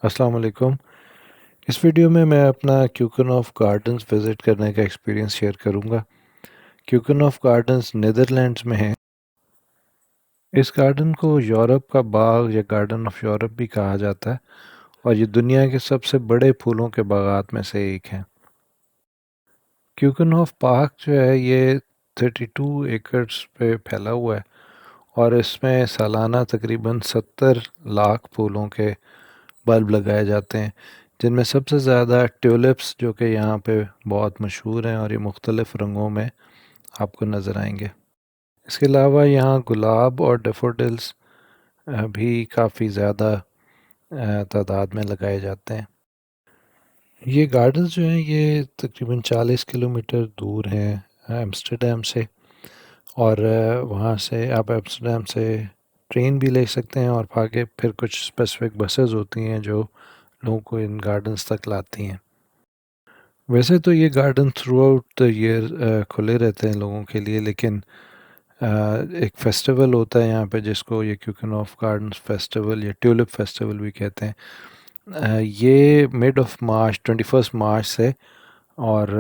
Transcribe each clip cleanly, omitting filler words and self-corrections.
अस्सलाम वालेकुम। इस वीडियो में मैं अपना क्यूकनॉफ गार्डन्स विज़िट करने का एक्सपीरियंस शेयर करूंगा। क्यूकनॉफ गार्डन्स नीदरलैंड्स में है। इस गार्डन को यूरोप का बाग या गार्डन ऑफ यूरोप भी कहा जाता है और ये दुनिया के सबसे बड़े फूलों के बागात में से एक है। क्यूकनॉफ पार्क जो है ये 32 एकड़्स पे फैला हुआ है और इसमें सालाना तकरीबन 70 लाख फूलों के बल्ब लगाए जाते हैं, जिनमें सबसे ज़्यादा ट्यूलिप्स जो कि यहाँ पे बहुत मशहूर हैं और ये मुख्तलिफ़ रंगों में आपको नज़र आएंगे। इसके अलावा यहाँ गुलाब और डैफोडिल्स भी काफ़ी ज़्यादा तादाद में लगाए जाते हैं। ये गार्डन्स जो हैं ये तकरीबन 40 किलोमीटर दूर हैं एम्स्टर्डम से, और वहाँ से आप एम्स्टर्डम से ट्रेन भी ले सकते हैं और आगे फिर कुछ स्पेसिफिक बसेस होती हैं जो लोगों को इन गार्डन्स तक लाती हैं। वैसे तो ये garden through out the year खुले रहते हैं लोगों के लिए, लेकिन एक फेस्टिवल होता है यहाँ पे जिसको ये क्यूकनॉफ गार्डन्स फेस्टिवल या ट्यूलिप फेस्टिवल भी कहते हैं। ये मिड ऑफ मार्च 21 मार्च से और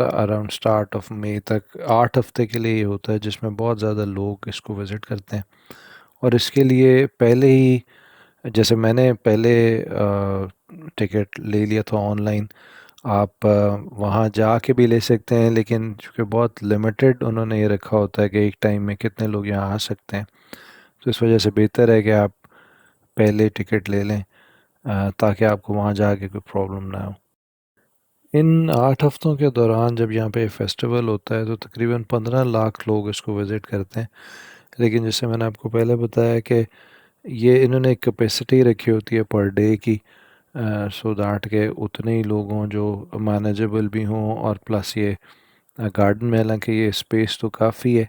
अराउंड स्टार्ट ऑफ मई तक 8 हफ्ते के लिए ये होता है, जिसमें बहुत ज़्यादा लोग इसको विज़िट करते हैं। और इसके लिए पहले ही, जैसे मैंने पहले टिकट ले लिया था ऑनलाइन, आप वहाँ जाके भी ले सकते हैं, लेकिन चूँकि बहुत लिमिटेड उन्होंने ये रखा होता है कि एक टाइम में कितने लोग यहाँ आ सकते हैं, तो इस वजह से बेहतर है कि आप पहले टिकट ले लें ताकि आपको वहाँ जाके कोई प्रॉब्लम ना हो। इन 8 हफ्तों के दौरान जब यहाँ पे फेस्टिवल होता है तो तकरीबन 15 लाख लोग इसको विज़िट करते हैं। लेकिन जैसे मैंने आपको पहले बताया कि ये इन्होंने एक कैपेसिटी रखी होती है पर डे की, सो दैट के उतने ही लोग हों जो मैनेजेबल भी हों, और प्लस ये गार्डन में हालांकि ये स्पेस तो काफ़ी है,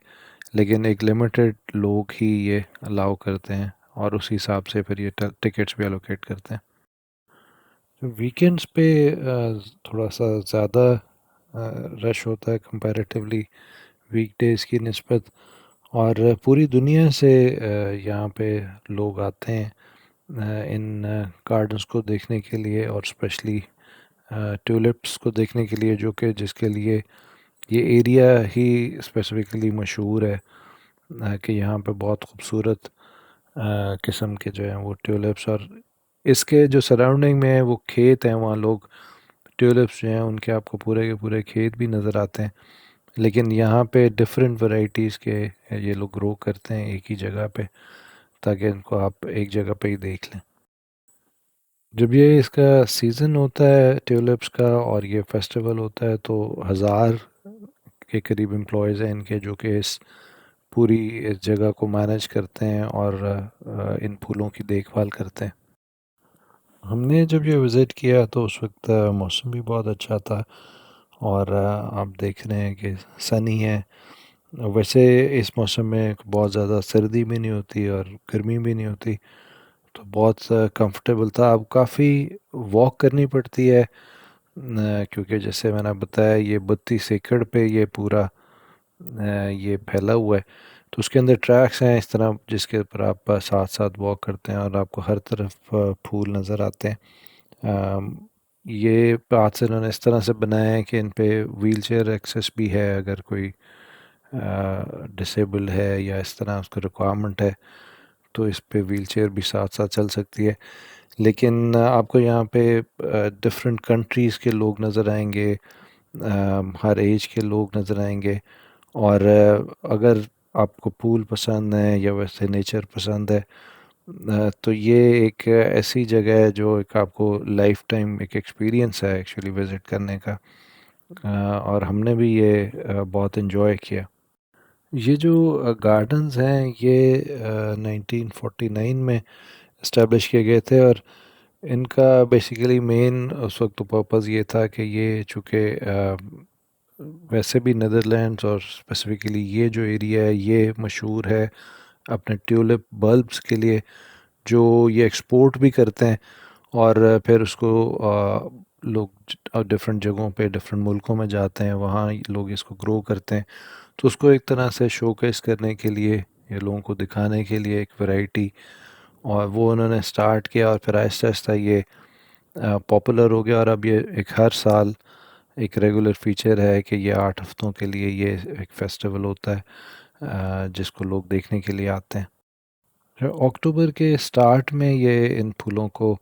लेकिन एक लिमिटेड लोग ही ये अलाउ करते हैं और उस हिसाब से फिर ये टिकट्स भी एलोकेट करते हैं। तो वीकेंड्स पे थोड़ा सा ज़्यादा रश होता है कंपैरेटिवली वीकडेज़ की निस्बत, और पूरी दुनिया से यहाँ पे लोग आते हैं इन गार्डन्स को देखने के लिए, और स्पेशली ट्यूलिप्स को देखने के लिए, जो कि जिसके लिए ये एरिया ही स्पेसिफिकली मशहूर है कि यहाँ पे बहुत खूबसूरत किस्म के जो हैं वो ट्यूलिप्स, और इसके जो सराउंडिंग में है वो खेत हैं, वहाँ लोग ट्यूलिप्स जो हैं उनके आपको पूरे के पूरे खेत भी नज़र आते हैं। लेकिन यहाँ पे डिफरेंट वैरायटीज़ के ये लोग ग्रो करते हैं एक ही जगह पे, ताकि इनको आप एक जगह पे ही देख लें। जब ये इसका सीज़न होता है ट्यूलिप्स का और ये फेस्टिवल होता है तो 1000 के करीब एम्प्लॉयज़ हैं इनके, जो कि इस पूरी इस जगह को मैनेज करते हैं और इन फूलों की देखभाल करते हैं। हमने जब ये विज़िट किया तो उस वक्त मौसम भी बहुत अच्छा था, और आप देख रहे हैं कि सनी है। वैसे इस मौसम में बहुत ज़्यादा सर्दी भी नहीं होती और गर्मी भी नहीं होती, तो बहुत कंफर्टेबल था। अब काफ़ी वॉक करनी पड़ती है क्योंकि जैसे मैंने बताया ये 32 एकड़ पे ये पूरा ये फैला हुआ है, तो उसके अंदर ट्रैक्स हैं इस तरह जिसके ऊपर आप साथ साथ वॉक करते हैं और आपको हर तरफ फूल नज़र आते हैं। अम, ये पाथ से इन्होंने इस तरह से बनाया है कि इन पे व्हील चेयर एक्सेस भी है, अगर कोई डिसेबल है या इस तरह उसको रिक्वायरमेंट है तो इस पे व्हील चेयर भी साथ साथ चल सकती है। लेकिन आपको यहाँ पे डिफरेंट कंट्रीज़ के लोग नज़र आएंगे, हर एज के लोग नज़र आएंगे, और अगर आपको पूल पसंद है या वैसे नेचर पसंद है तो ये एक ऐसी जगह है जो एक आपको लाइफ टाइम एक एक्सपीरियंस है एक्चुअली विज़िट करने का। और हमने भी ये बहुत इन्जॉय किया। ये जो गार्डन्स हैं ये 1949 में इस्टेब्लिश किए गए थे, और इनका बेसिकली मेन उस वक्त तो पर्पज़ ये था कि ये चूँकि वैसे भी नीदरलैंड्स और स्पेसिफिकली ये जो एरिया है ये मशहूर है अपने ट्यूलिप बल्ब्स के लिए, जो ये एक्सपोर्ट भी करते हैं, और फिर उसको लोग डिफरेंट जगहों पे डिफरेंट मुल्कों में जाते हैं, वहाँ लोग इसको ग्रो करते हैं। तो उसको एक तरह से शोकेस करने के लिए, ये लोगों को दिखाने के लिए एक वैरायटी, और वो उन्होंने स्टार्ट किया और फिर आहिस्ता आहिस्ता ये पॉपुलर हो गया और अब ये एक हर साल एक रेगुलर फीचर है कि ये 8 हफ्तों के लिए ये एक फेस्टिवल होता है जिसको लोग देखने के लिए आते हैं। तो अक्टूबर के स्टार्ट में ये इन फूलों को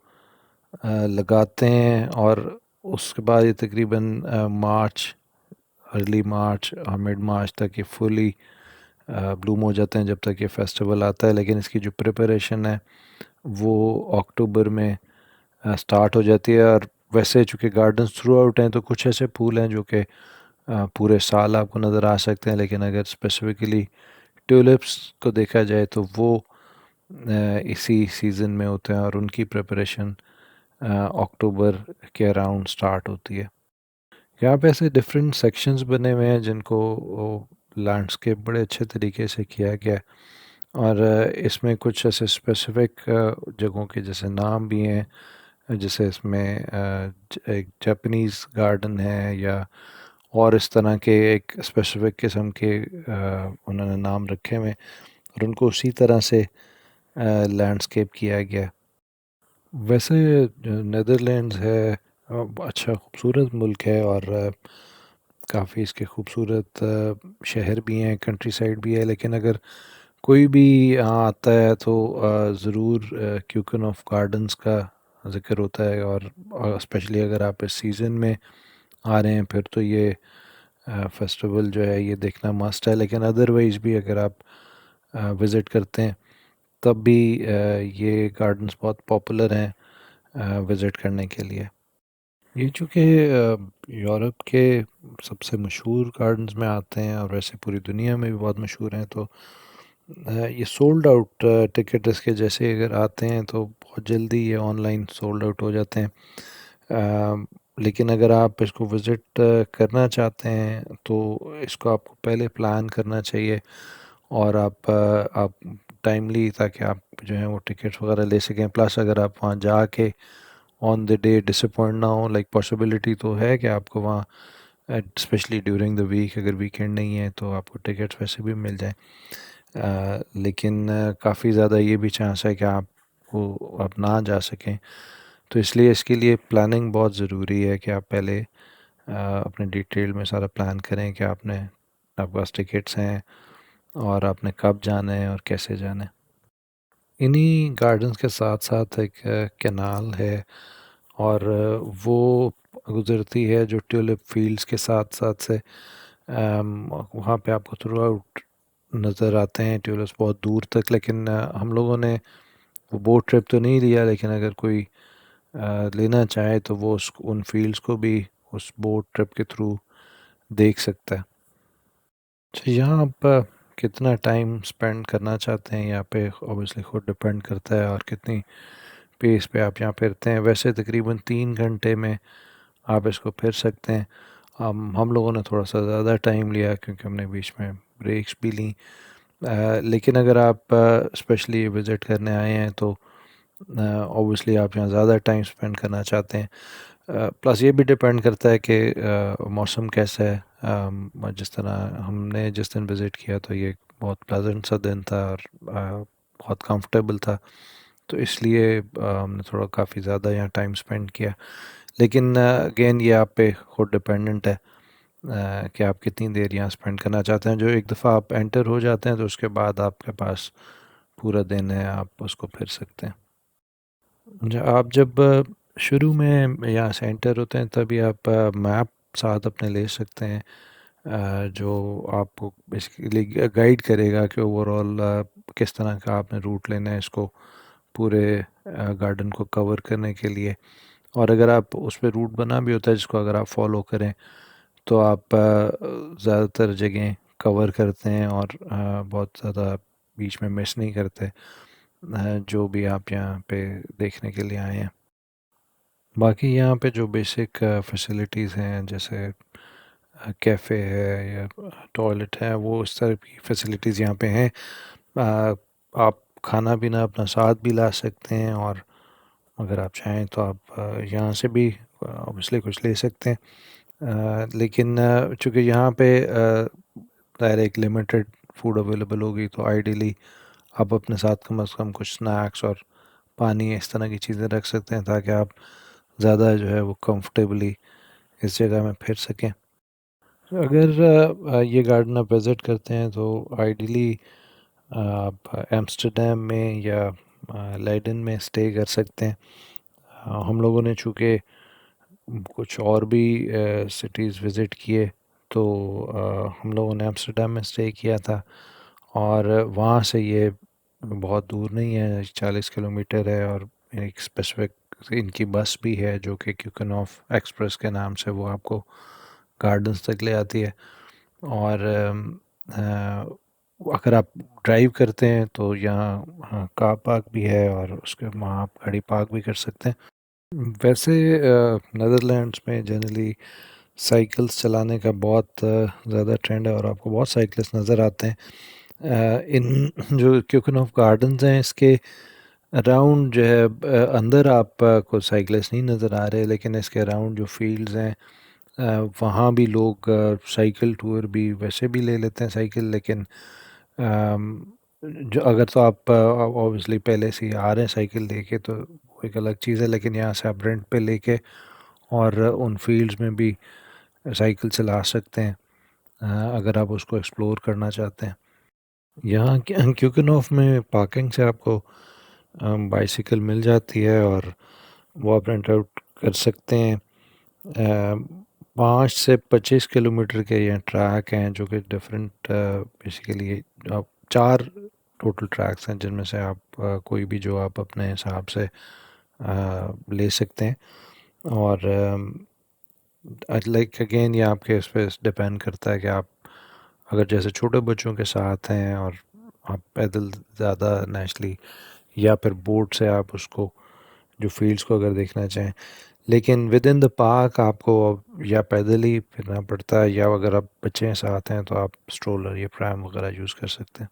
लगाते हैं और उसके बाद ये तकरीबन मार्च, अर्ली मार्च और मिड मार्च तक ये फुली ब्लूम हो जाते हैं जब तक ये फेस्टिवल आता है। लेकिन इसकी जो प्रिपरेशन है वो अक्टूबर में स्टार्ट हो जाती है। और वैसे चूँकि गार्डन्स थ्रू आउट हैं तो कुछ ऐसे फूल हैं जो कि पूरे साल आपको नज़र आ सकते हैं, लेकिन अगर स्पेसिफिकली ट्यूलिप्स को देखा जाए तो वो इसी सीज़न में होते हैं और उनकी प्रिपरेशन अक्टूबर के अराउंड स्टार्ट होती है। यहाँ पे ऐसे डिफरेंट सेक्शंस बने हुए हैं जिनको लैंडस्केप बड़े अच्छे तरीके से किया गया है। और इसमें कुछ ऐसे स्पेसिफिक जगहों के जैसे नाम भी हैं, जैसे इसमें एक जापानीज़ गार्डन है या और इस तरह के एक स्पेसिफिक किस्म के उन्होंने नाम रखे हुए हैं और उनको उसी तरह से लैंडस्केप किया गया है। वैसे नेदरलैंड्स है अच्छा खूबसूरत मुल्क है और काफ़ी इसके खूबसूरत शहर भी हैं, कंट्री साइड भी है। लेकिन अगर कोई भी यहाँ आता है तो ज़रूर क्यूकन ऑफ गार्डन्स का ज़िक्र होता है। और स्पेशली अगर आप इस सीज़न में आ रहे हैं फिर तो ये फेस्टिवल जो है ये देखना मस्ट है। लेकिन अदरवाइज़ भी अगर आप विज़िट करते हैं तब भी ये गार्डन्स बहुत पॉपुलर हैं विज़िट करने के लिए। ये चूँकि यूरोप के सबसे मशहूर गार्डन्स में आते हैं और वैसे पूरी दुनिया में भी बहुत मशहूर हैं तो ये सोल्ड आउट टिकट इसके जैसे अगर आते हैं तो बहुत जल्दी ये ऑनलाइन सोल्ड आउट हो जाते हैं। लेकिन अगर आप इसको विज़िट करना चाहते हैं तो इसको आपको पहले प्लान करना चाहिए और आप टाइमली, ताकि आप जो है वो टिकट्स वगैरह ले सकें। प्लस अगर आप वहाँ जाके ऑन द डे डिसअपॉइंट ना हो, लाइक पॉसिबिलिटी तो है कि आपको वहाँ स्पेशली ड्यूरिंग द वीक, अगर वीकेंड नहीं है तो आपको टिकट्स वैसे भी मिल जाएं। लेकिन काफ़ी ज़्यादा ये भी चांस है कि आप ना जा सकें। तो इसलिए इसके लिए प्लानिंग बहुत ज़रूरी है कि आप पहले अपने डिटेल में सारा प्लान करें कि आपके पास टिकट्स हैं और आपने कब जाना है और कैसे जाना है। इन्हीं गार्डन्स के साथ साथ एक कैनाल है और वो गुज़रती है जो ट्यूलिप फील्ड्स के साथ साथ से वहाँ पे आपको थ्रू आउट नज़र आते हैं ट्यूलिप्स बहुत दूर तक। लेकिन हम लोगों ने वो बोट ट्रिप तो नहीं लिया, लेकिन अगर कोई लेना चाहे तो वो उन फील्ड्स को भी उस बोट ट्रिप के थ्रू देख सकता है। तो यहाँ आप कितना टाइम स्पेंड करना चाहते हैं यहाँ पे ऑब्वियसली ख़ुद डिपेंड करता है और कितनी पेस पे आप यहाँ फिरते हैं। वैसे तकरीबन 3 घंटे में आप इसको फिर सकते हैं। हम लोगों ने थोड़ा सा ज़्यादा टाइम लिया क्योंकि हमने बीच में ब्रेक्स भी ली। लेकिन अगर आप स्पेशली विज़िट करने आए हैं तो ऑब्वियसली आप यहाँ ज़्यादा टाइम स्पेंड करना चाहते हैं। प्लस ये भी डिपेंड करता है कि मौसम कैसा है। जिस दिन विज़िट किया तो ये बहुत प्लेजेंट सा दिन था और बहुत कंफर्टेबल था, तो इसलिए हमने थोड़ा काफ़ी ज़्यादा यहाँ टाइम स्पेंड किया। लेकिन अगेन ये आप पे खुद डिपेंडेंट है कि आप कितनी देर यहाँ स्पेंड करना चाहते हैं। जो एक दफ़ा आप एंटर हो जाते हैं तो उसके बाद आपके पास पूरा दिन है, आप उसको फिर सकते हैं। आप जब शुरू में यहाँ से एंटर होते हैं तभी आप मैप साथ अपने ले सकते हैं, जो आपको बेसिकली गाइड करेगा कि ओवरऑल किस तरह का आपने रूट लेना है इसको पूरे गार्डन को कवर करने के लिए। और अगर आप उस पर रूट बना भी होता है जिसको अगर आप फॉलो करें तो आप ज़्यादातर जगह कवर करते हैं और बहुत ज़्यादा बीच में मिस नहीं करते जो भी आप यहाँ पे देखने के लिए आए हैं। बाकी यहाँ पे जो बेसिक फैसिलिटीज़ हैं जैसे कैफ़े है या टॉयलेट है, वो इस तरह की फैसिलिटीज़ यहाँ पे हैं। अ, आप खाना पीना अपना साथ भी ला सकते हैं और अगर आप चाहें तो आप यहाँ से भी ऑब्वियसली कुछ ले सकते हैं। लेकिन चूँकि यहाँ पे ज़ाहिर है एक लिमिटेड फूड अवेलेबल होगी तो आइडियली आप अपने साथ कम से कम कुछ स्नैक्स और पानी इस तरह की चीज़ें रख सकते हैं ताकि आप ज़्यादा जो है वो कंफर्टेबली इस जगह में फिर सकें। अगर ये गार्डन आप विज़िट करते हैं तो आइडियली आप एम्स्टर्डम में या लेइडन में स्टे कर सकते हैं। हम लोगों ने चूँकि कुछ और भी सिटीज़ विज़िट किए, तो हम लोगों ने एम्स्टर्डम में स्टे किया था, और वहाँ से ये बहुत दूर नहीं है, 40 किलोमीटर है, और एक स्पेसिफिक इनकी बस भी है जो कि क्यूकनॉफ एक्सप्रेस के नाम से वो आपको गार्डन्स तक ले आती है। और अगर आप ड्राइव करते हैं तो यहाँ कार पार्क भी है, और उसके वहाँ आप गाड़ी पार्क भी कर सकते हैं। वैसे नेदरलैंड्स में जनरली साइकिल्स चलाने का बहुत ज़्यादा ट्रेंड है, और आपको बहुत साइकिलिस्ट नज़र आते हैं। इन जो क्यूकनॉफ गार्डन्स हैं इसके अराउंड जो है अंदर आपको साइकिलिस्ट नहीं नज़र आ रहे, लेकिन इसके अराउंड जो फील्ड्स हैं वहाँ भी लोग साइकिल टूर भी वैसे भी ले लेते हैं साइकिल, लेकिन अम, जो अगर तो आप ऑब्वियसली पहले से ही आ रहे हैं साइकिल लेके तो वो एक अलग चीज़ है, लेकिन यहाँ से आप रेंट पे लेके और उन फील्ड्स में भी साइकिल चला सकते हैं अगर आप उसको एक्सप्लोर करना चाहते हैं। यहाँ क्यूकनॉफ में पार्किंग से आपको बाइसिकल मिल जाती है, और वो आप रेंट आउट कर सकते हैं। 5 से 25 किलोमीटर के ये ट्रैक हैं जो कि डिफरेंट बेसिकली आप 4 टोटल ट्रैक्स हैं जिनमें से आप कोई भी जो आप अपने हिसाब से ले सकते हैं। और लाइक अगेन ये आपके इस पे डिपेंड करता है कि आप अगर जैसे छोटे बच्चों के साथ हैं और आप पैदल ज़्यादा नेचुरली, या फिर बोट से आप उसको जो फील्ड्स को अगर देखना चाहें, लेकिन विद इन द पार्क आपको या पैदल ही फिरना पड़ता है, या अगर आप बच्चे के साथ हैं तो आप स्ट्रोलर या प्रैम वगैरह यूज़ कर सकते हैं।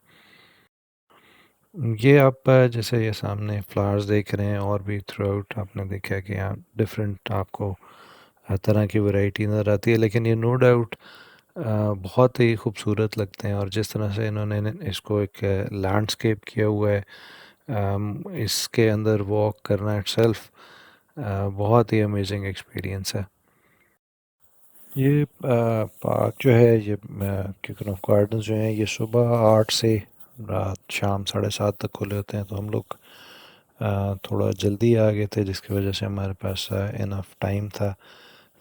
ये आप जैसे ये सामने फ्लावर्स देख रहे हैं, और भी थ्रू आउट आपने देखा है कि यहाँ डिफरेंट आपको हर तरह की वैरायटी नज़र आती है, लेकिन ये नो डाउट बहुत ही खूबसूरत लगते हैं। और जिस तरह से इन्होंने इसको एक लैंडस्केप किया हुआ है, इसके अंदर वॉक करना इटसेल्फ बहुत ही अमेजिंग एक्सपीरियंस है। ये पार्क जो है, ये क्यूकनॉफ गार्डन्स जो हैं, ये सुबह 8 से रात शाम 7:30 तक खुले होते हैं। तो हम लोग थोड़ा जल्दी आ गए थे, जिसकी वजह से हमारे पास इनफ टाइम था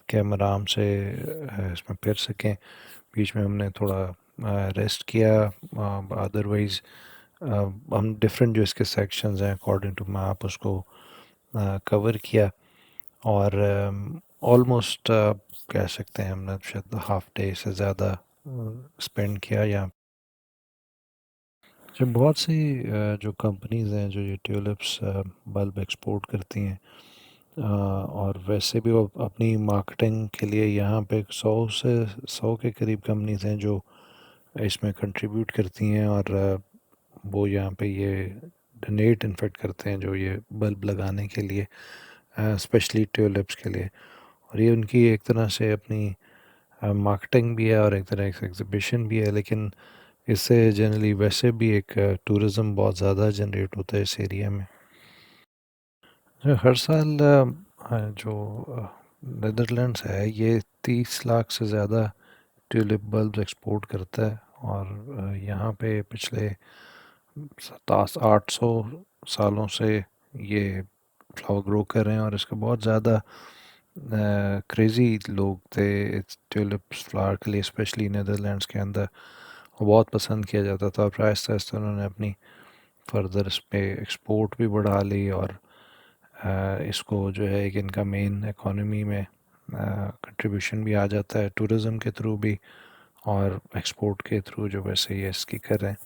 कि हम आराम से इसमें फिर सकें। बीच में हमने थोड़ा रेस्ट किया, अदरवाइज़ हम डिफरेंट जो इसके सेक्शंस हैं अकॉर्डिंग टू मैप उसको कवर किया। और ऑलमोस्ट कह सकते हैं हमने शायद हाफ डे से ज़्यादा स्पेंड किया यहाँ। जब बहुत सी जो कंपनीज़ हैं जो ये ट्यूलिप्स बल्ब एक्सपोर्ट करती हैं, और वैसे भी वो अपनी मार्केटिंग के लिए यहाँ पे 100 के करीब कंपनीज़ हैं जो इसमें कंट्रीब्यूट करती हैं, और वो यहाँ पे ये डोनेट इनफेक्ट करते हैं जो ये बल्ब लगाने के लिए, स्पेशली ट्यूलिप्स के लिए। और ये उनकी एक तरह से अपनी मार्केटिंग भी है और एक तरह से एग्जीबिशन भी है, लेकिन इससे जनरली वैसे भी एक टूरिज़्म बहुत ज़्यादा जनरेट होता है इस एरिया में। हर साल जो नेदरलैंड्स है ये 30 लाख से ज़्यादा ट्यूलिप बल्ब एक्सपोर्ट करता है, और यहाँ पे पिछले 700-800 सालों से ये फ्लावर ग्रो कर रहे हैं, और इसके बहुत ज़्यादा क्रेज़ी लोग थे इस ट्यूलिप्स फ्लावर के लिए, स्पेशली नेदरलैंड्स के अंदर वो बहुत पसंद किया जाता था। और आहिस्ता आहिस्ता उन्होंने अपनी फर्दर इस पे एक्सपोर्ट भी बढ़ा ली, और इसको जो है एक इनका मेन इकोनॉमी में कंट्रीब्यूशन भी आ जाता है टूरिज़्म के थ्रू भी, और एक्सपोर्ट के थ्रू जो वैसे ये इसकी कर रहे हैं।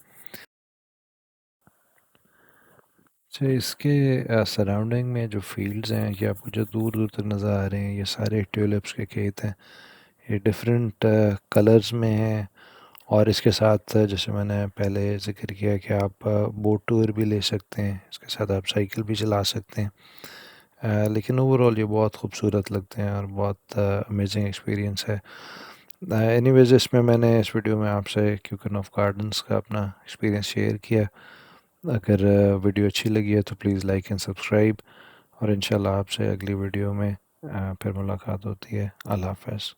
अच्छा, इसके सराउंडिंग में जो फील्ड्स हैं ये आपको जो दूर दूर तक नज़र आ रहे हैं, ये सारे ट्यूलिप्स के खेत हैं। ये डिफरेंट कलर्स में हैं, और इसके साथ जैसे मैंने पहले ज़िक्र किया कि आप बोट टूर भी ले सकते हैं, इसके साथ आप साइकिल भी चला सकते हैं। लेकिन ओवरऑल ये बहुत खूबसूरत लगते हैं और बहुत अमेजिंग एक्सपीरियंस है। एनीवेज, इसमें मैंने इस वीडियो में आपसे क्यूकन ऑफ गार्डन्स का अपना एक्सपीरियंस शेयर किया। अगर वीडियो अच्छी लगी है तो प्लीज़ लाइक एंड सब्सक्राइब, और इंशाल्लाह आपसे अगली वीडियो में फिर मुलाकात होती है। अल्लाह हाफ़िज़।